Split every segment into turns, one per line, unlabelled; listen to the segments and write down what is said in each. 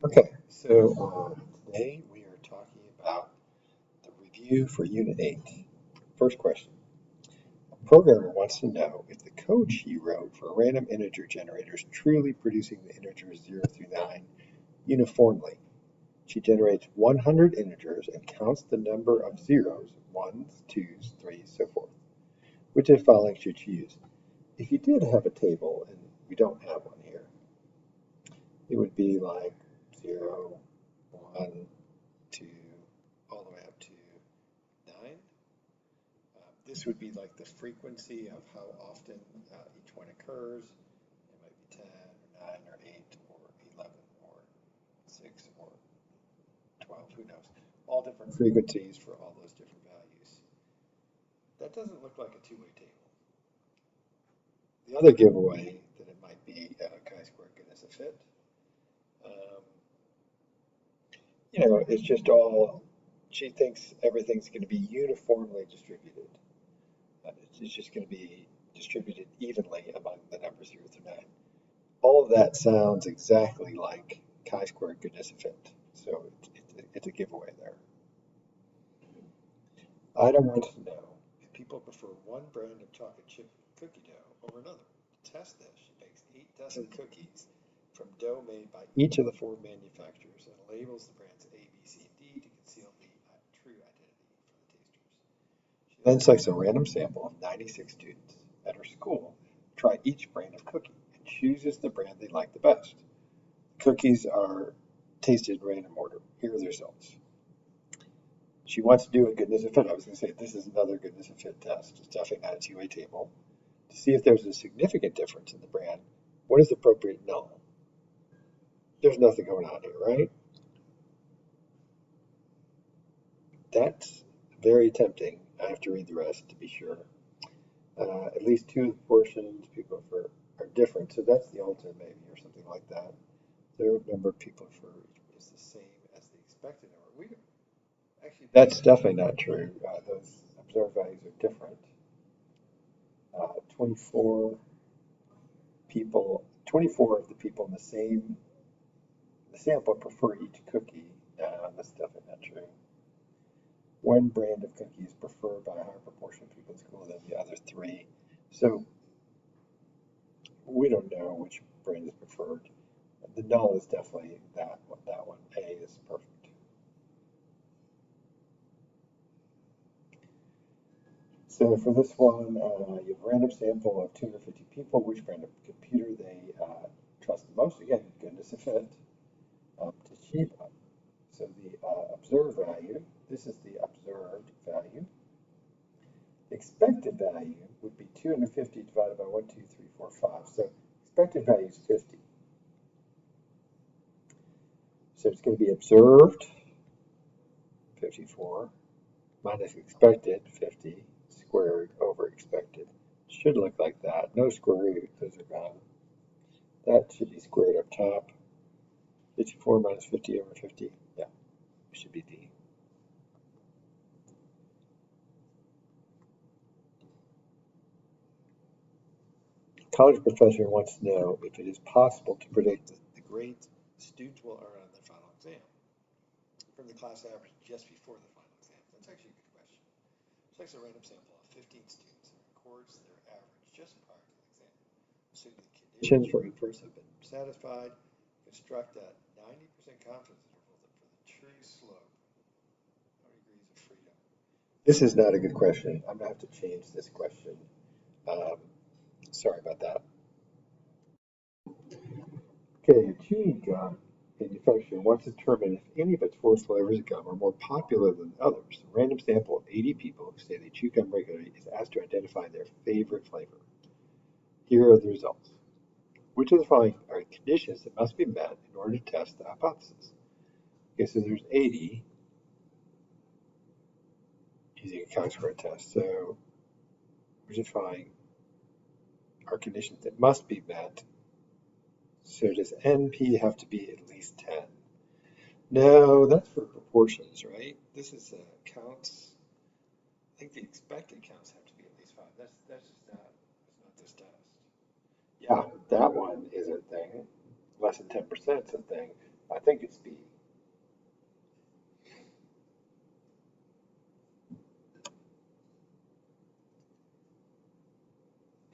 Okay, so today we are talking about the review for Unit 8. First question. A programmer wants to know if the code she wrote for random integer generators is truly producing the integers 0 through 9 uniformly. She generates 100 integers and counts the number of zeros, ones, twos, threes, so forth. Which of the following should she use? If you did have a table, and we don't have one here, it would be like 0, 1, 2, all the way up to 9. This would be like the frequency of how often each one occurs. It might be 10 or 9 or 8 or 11 or 6 or 12, who knows. All different frequencies for all those different values. That doesn't look like a two-way table. The other giveaway that it might be chi-square goodness of fit. Um, it's just all, she thinks everything's going to be uniformly distributed. It's just going to be distributed evenly among the numbers 0 through 9. All of that sounds exactly like chi-square goodness of fit. So it's a giveaway there. Ida wants to know if people prefer one brand of chocolate chip cookie dough over another. To test this, she bakes 8 dozen cookies from dough made by each of the 4 manufacturers and labels the brands A, B, C, and D to conceal the true identity from the tasters. She then selects a random sample of 96 students at her school to try each brand of cookie and chooses the brand they like the best. Cookies are tasted in random order. Here are the results. She wants to do a goodness of fit. I was going to say this is another goodness of fit test. It's definitely not a two-way table. To see if there's a significant difference in the brand, what is the appropriate null? There's nothing going on here, right? That's very tempting. I have to read the rest to be sure. At least 2 of the portions people prefer are different, so that's the alternate maybe, or something like that. The number of people preferred is the same as the expected number. Actually, that's definitely not true. Those observed values are different. 24 people, 24 of the people in the sample prefer each cookie. That's definitely not true. One brand of cookie is preferred by a higher proportion of people in school than the other 3. So we don't know which brand is preferred. The null is definitely that one. A is perfect. So for this one, you have a random sample of 250 people, which brand of computer they trust the most. Again, goodness of fit. Toshiba. So the observed value, this is the observed value. The expected value would be 250 divided by 1, 2, 3, 4, 5. So expected value is 50. So it's going to be observed, 54, minus expected, 50, squared over expected. Should look like that. No square root, those are gone. That should be squared up top. 54 minus 50 over 50. Yeah, it should be D. College professor wants to know if it is possible to predict the grades students will earn on their final exam from the class average just before the final exam. That's actually a good question. Selects a random sample of 15 students and records their average just prior to the exam. Assuming the conditions for inference have been satisfied, construct a 90% confidence interval for the true slope. How many degrees of freedom? This is not a good question. I'm going to have to change this question. Um, sorry about that. Okay, a chewing gum manufacturer wants to determine if any of its 4 flavors of gum are more popular than others. A random sample of 80 people who say they chew gum regularly is asked to identify their favorite flavor. Here are the results. Which of the following are conditions that must be met in order to test the hypothesis? Okay, so there's 80 using a chi-square test. So which of the following are conditions that must be met? So does NP have to be at least 10? No, that's for proportions, right? This is counts. I think the expected counts have to be at least 5. That's just not this test. Yeah, that one is a thing. Less than 10% is a thing. I think it's B.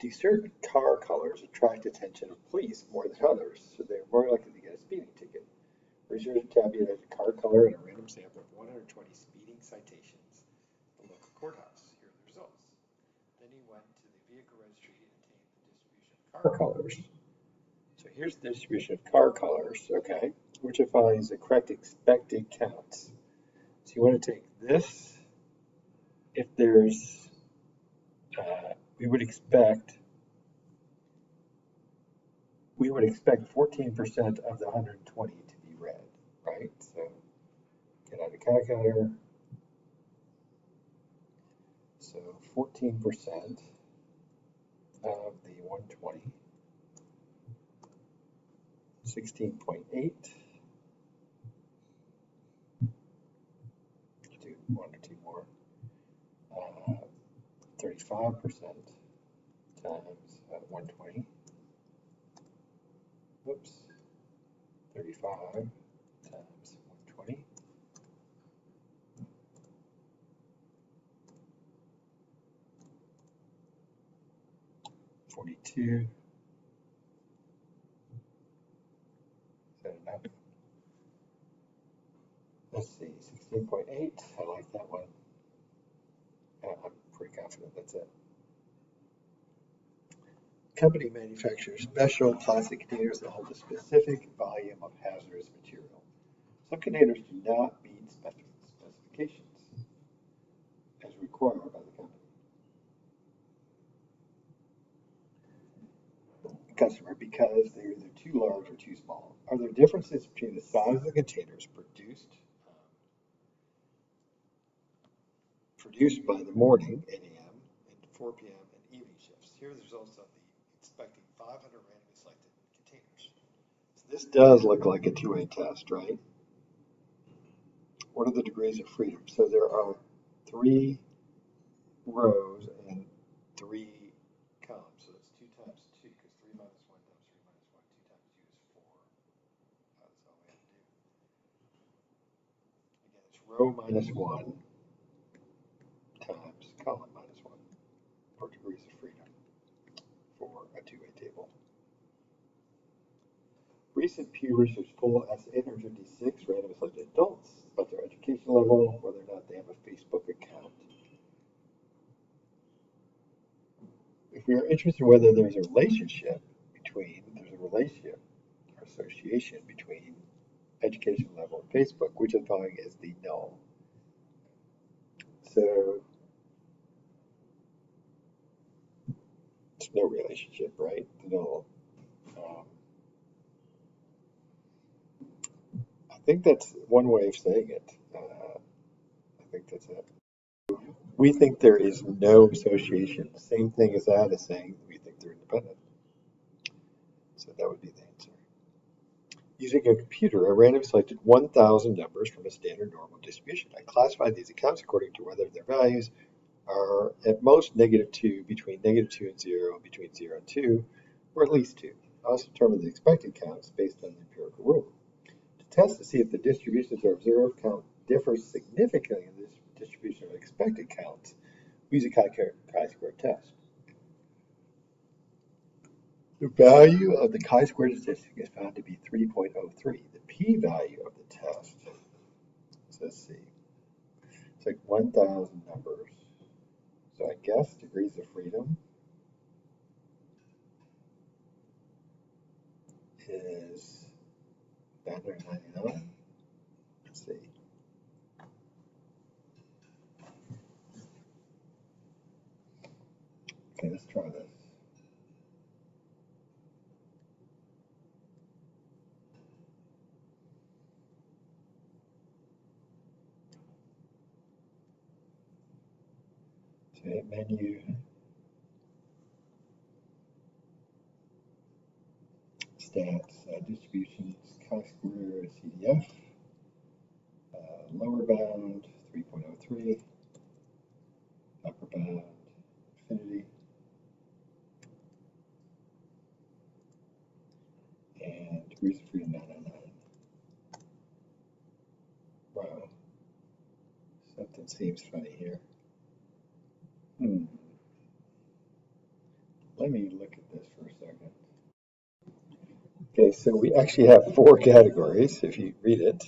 Do certain car colors attract attention of police more than others, so they're more likely to get a speeding ticket? Researchers tabulated a car color and a random sample of 120 speeding citations at the local courthouse. Here are the results. Then he went to the vehicle registry and obtained the distribution of car colors. So here's the distribution of car colors, okay, which defines the correct expected counts. So you want to take this, if there's, we would expect 14% of the 120 to be red, right? So get out a calculator. So 14% of the 120, 16.8. Do one or two more. 35% times 120. Whoops. 35 times 120. 42. Is that enough? Let's see, 16.8. I like that one. I'm pretty confident that's it. Company manufactures special plastic containers that hold a specific volume of hazardous material. Some containers do not meet specifications as required by the company. Customer, because they're either too large or too small. Are there differences between the size of the containers produced by the morning, 8 a.m., and 4 p.m., and evening shifts? Here are the results of the inspecting 500 randomly selected containers. So this does look like a two-way test, right? What are the degrees of freedom? So there are 3 rows and 3 columns. So that's 2 times 2, because 3 minus 1 times 3 minus 1. 2 times 2 is 4. That's all we have to do. Again, it's row minus 1 times column minus 1 for degrees of freedom for a two-way table. Recent Pew Research poll asked 856 randomly selected adults about their education level, whether or not they have a Facebook account. If we are interested in whether there's a relationship or association between education level and Facebook, which I'm following is the null. So it's no relationship, right? The null. I think that's one way of saying it. I think that's it. We think there is no association. Same thing as that is saying we think they're independent. So that would be the answer. Using a computer, I randomly selected 1,000 numbers from a standard normal distribution. I classified these accounts according to whether their values are at most -2, between -2 and 0, between 0 and 2, or at least 2. I also determined the expected counts based on the empirical rule. To test to see if the distributions of observed count differs significantly in the distribution of expected counts, we use a chi-square test. The value of the chi-square statistic is found to be 3.03. The p-value of the test, so let's see, it's like 1,000 numbers. So I guess degrees of freedom is 999. Let's see. Okay, let's try this. So hit menu, stats, distributions, chi-square, CDF, lower bound 3.03, upper bound infinity, and degrees of freedom 999. one seems funny here. Let me look at this for a second. Okay, so we actually have 4 categories, if you read it.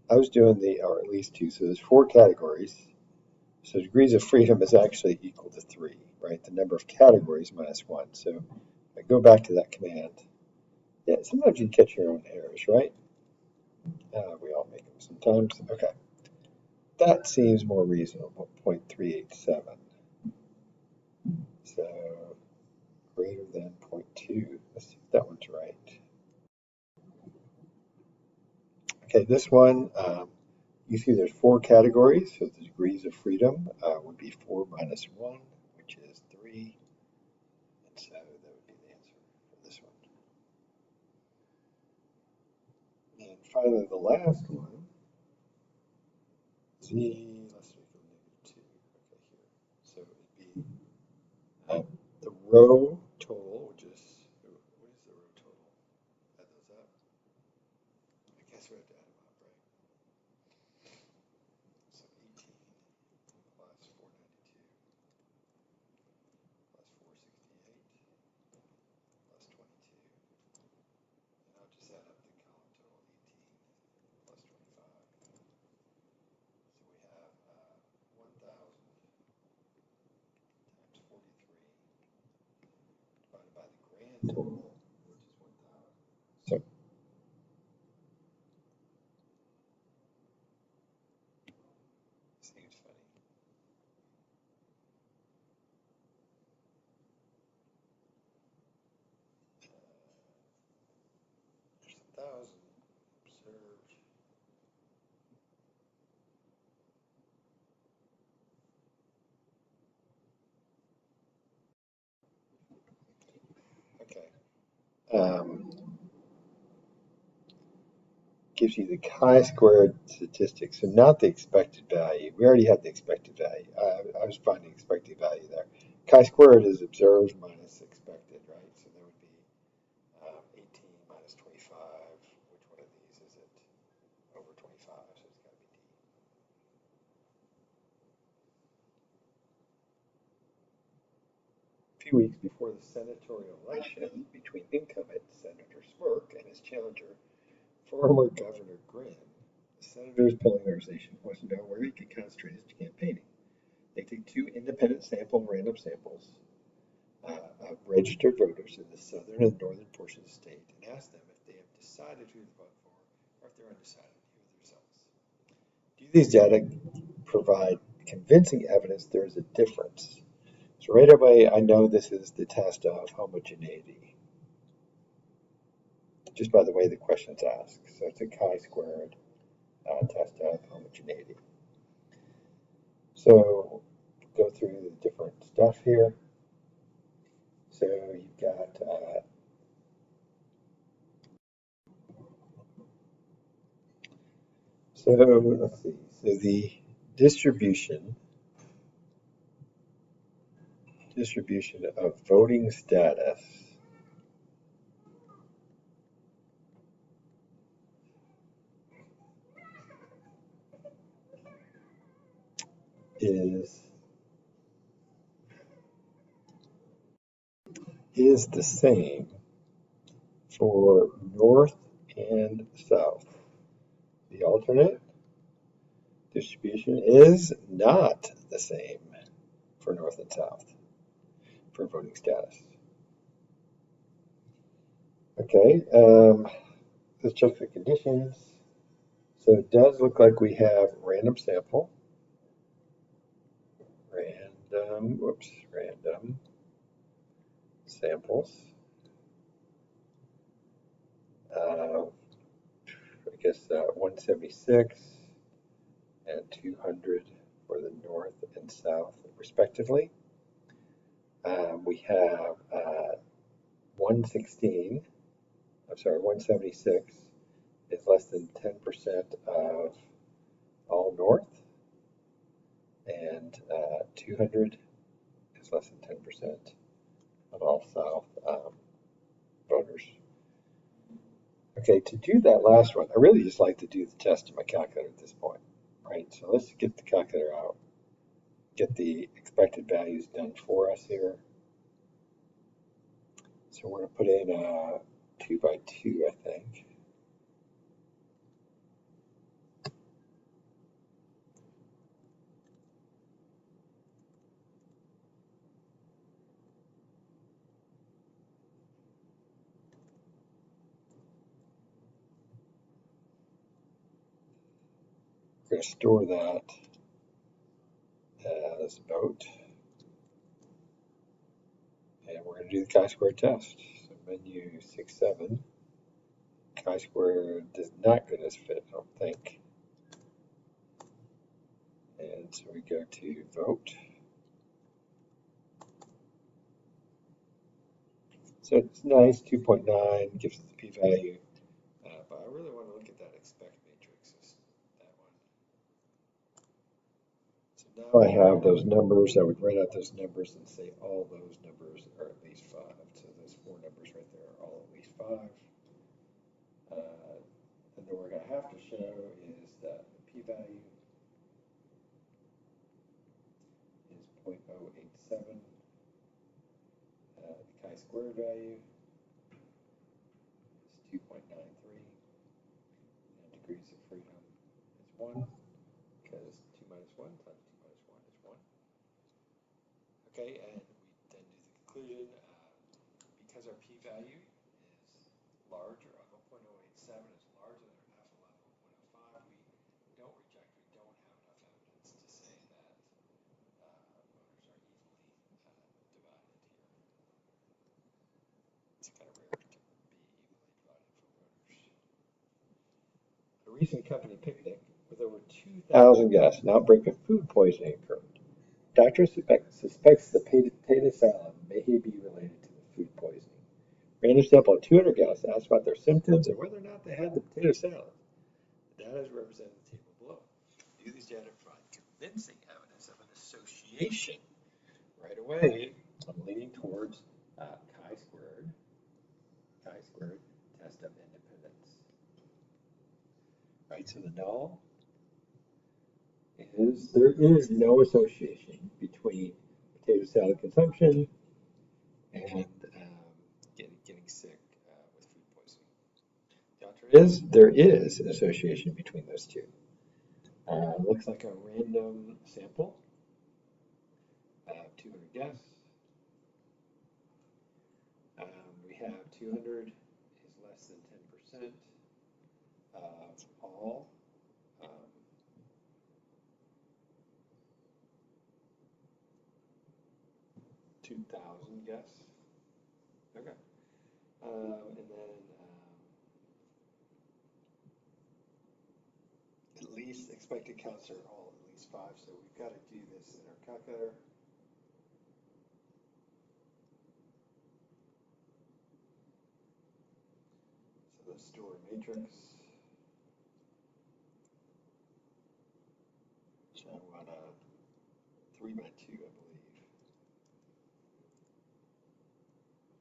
I was doing or at least 2, so there's 4 categories. So degrees of freedom is actually equal to 3, right? The number of categories minus 1. So if I go back to that command, yeah, sometimes you catch your own errors, right? We all make them sometimes. Okay, that seems more reasonable, 0.387. So greater than 0.2. Let's see if that one's right. Okay, this one, you see there's 4 categories, so the degrees of freedom would be 4 minus 1, which is 3. And so that would be the answer for this one. And finally, the last one, z, let's make it -2. Okay, here. So it would be the row total, which is, what is the row total? Add those up. I guess we have to add them up, right? So 18 plus 492 plus 468 plus 22. And I'll just add up the column total, 18 plus 25. So we have 1,000 times 43 divided by the grand total, which is 1,000. So seems funny. There's 1,000 observed. Okay. Gives you the chi-squared statistic, so not the expected value. We already had the expected value. I was finding expected value there. Chi-squared is observed minus expected, right? So that would be 18 minus 25. Which one of these is it? Over 25, so it's got to be D. A few weeks before the senatorial election between incumbent Senator Smirk and his challenger, former Governor Grin, the senator's polling organization wants to know where he can concentrate his campaigning. They take 2 independent random samples of registered voters in the southern and northern portion of the state and ask them if they have decided who to vote for or if they're undecided. Here are the results. Do these data provide convincing evidence there is a difference? So right away, I know this is the test of homogeneity, just by the way the question's asked. So it's a chi-squared test of homogeneity. So go through the different stuff here. So you've got so let's see. So the distribution of voting status is the same for North and South. The alternate distribution is not the same for North and South for voting status. Okay, let's check the conditions. So it does look like we have random sample, random samples. I guess 176 and 200 for the North and South, respectively. We have 176 is less than 10% of all North, and 200 is less than 10% of all South voters. Okay, to do that last one, I really just like to do the test in my calculator at this point. right? So let's get the calculator out, get the expected values done for us here. So we're going to put in a 2 by 2, I think. We're going to store that as vote. And we're going to do the chi-square test. So menu 6.7. Chi-square does not get us fit, I don't think. And so we go to vote. So it's nice, 2.9 gives us the p-value. But I really want to look at that expect matrix, that one. So now I have those numbers. I would write out those numbers and say all those numbers are at least 5. So those 4 numbers right there are all at least 5. And then we're going to have to show is that the p-value is 0.087. The chi-square value is 2.93. And degrees of freedom is 1. Because 2 minus 1 times 2 minus 1 is 1. Okay, and we then do the conclusion. Because our p-value is larger, 0.087 is larger than our alpha level of 105, we don't reject, we don't have enough evidence to say that voters are evenly divided here. It's kind of rare to be evenly divided for voters. A recent company picnic with over 2,000 guests, an outbreak of food poisoning occurred. Doctor suspects the potato salad may be related to the food poisoning. Random sample of 200 guests asked about their symptoms and whether or not they had the potato salad. The data is represented in the table below. Do these data provide convincing evidence of an association? Right away, I'm leaning towards chi-squared test of independence. Right, so the null is there is no association between potato salad consumption and getting sick with food poisoning. The answer is there is an association between those two. Looks like a random sample of 200 guests. We have 200 is less than 10% of all 2,000 guests. Okay. And then at least expected counts are all at least 5. So we've got to do this in our calculator. So the store matrix. So I want a 3 by 2, I believe.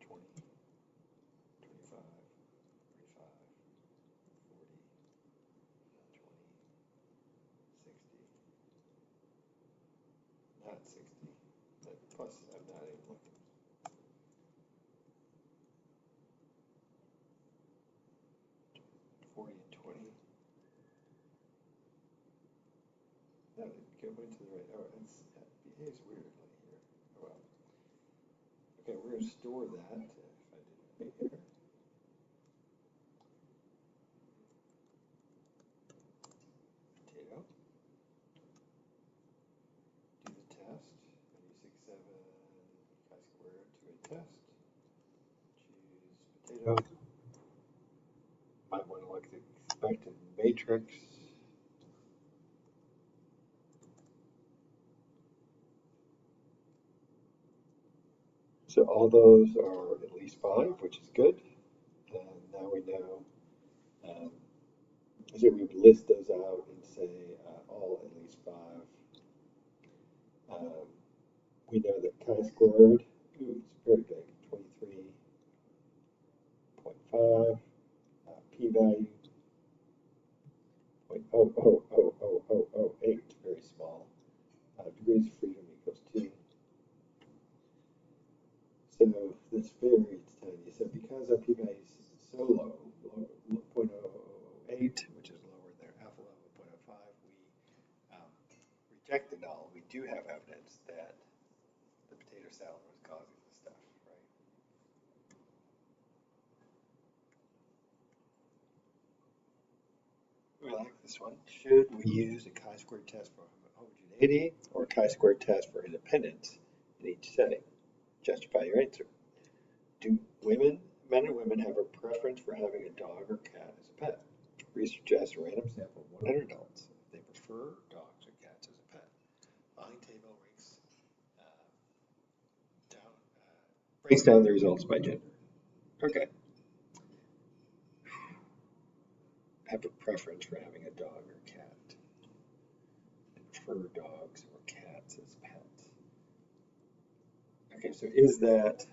20, 25, 35, 40, 20, 60. Not 60, but plus I'm not even looking. $40 and $20. No, it didn't go into the right. Oh, it behaves weirdly here. Oh well. Okay, we're going to store that if I did it right here. Potato. Do the test. Menu 6.7 chi-squared to a test. Choose potato. Might want to look at the expected matrix. So all those are at least 5, which is good. And now we know. So we would list those out and say all at least 5. We know that chi-squared, ooh, it's very big, 23.5. P-value, .0000008, very small. Degrees of freedom equals 2. So that's very tiny. So because our p-value is so low, 0.0008, which is lower than our alpha level of 0.05, we reject the null. We do have evidence that the potato salad was causing the stuff, right? I like this one. Should we use a chi-squared test for homogeneity or a chi-squared test for independence in each setting? Justify your answer. Do men and women have a preference for having a dog or cat as a pet? Research suggests a random sample of 100 adults if they prefer dogs or cats as a pet. Following table breaks down the results by gender. Okay. Have a preference for having a dog or cat. They prefer dogs or cats as pets. Okay, so is that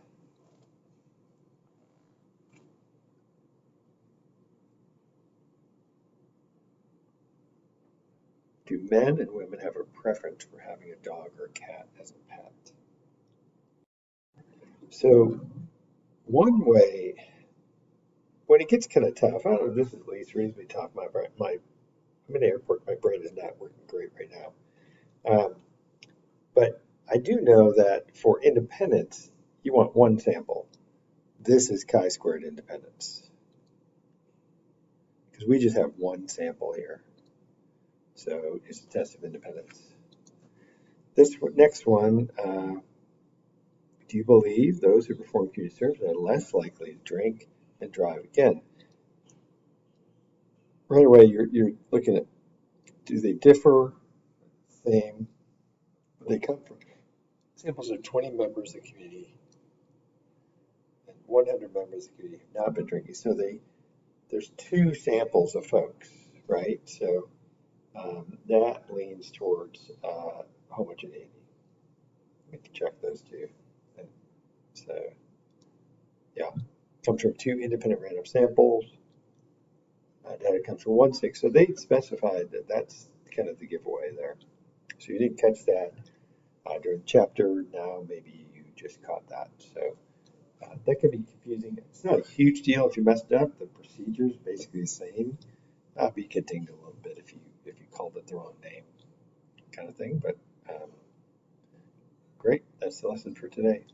do men and women have a preference for having a dog or a cat as a pet? So one way, when it gets kind of tough, I don't know if this is least reasonably tough. I'm in the airport, my brain is not working great right now. But I do know that for independence, you want one sample. This is chi-squared independence. Because we just have one sample here. So it's a test of independence. This next one, do you believe those who perform community service are less likely to drink and drive again? Right away, you're looking at, do they differ? Same. They come from samples of 20 members of the community and 100 members of the community have not been drinking. So there's two samples of folks, right? So that leans towards homogeneity. We can check those two. And so, yeah, comes from two independent random samples. Data comes from 1/6. So they specified that that's kind of the giveaway there. So you didn't catch that during the chapter. Now maybe you just caught that. So that can be confusing. It's not a huge deal if you messed up. The procedure is basically the same. But you get dinged a little bit if you called it the wrong name, kind of thing. But great, that's the lesson for today.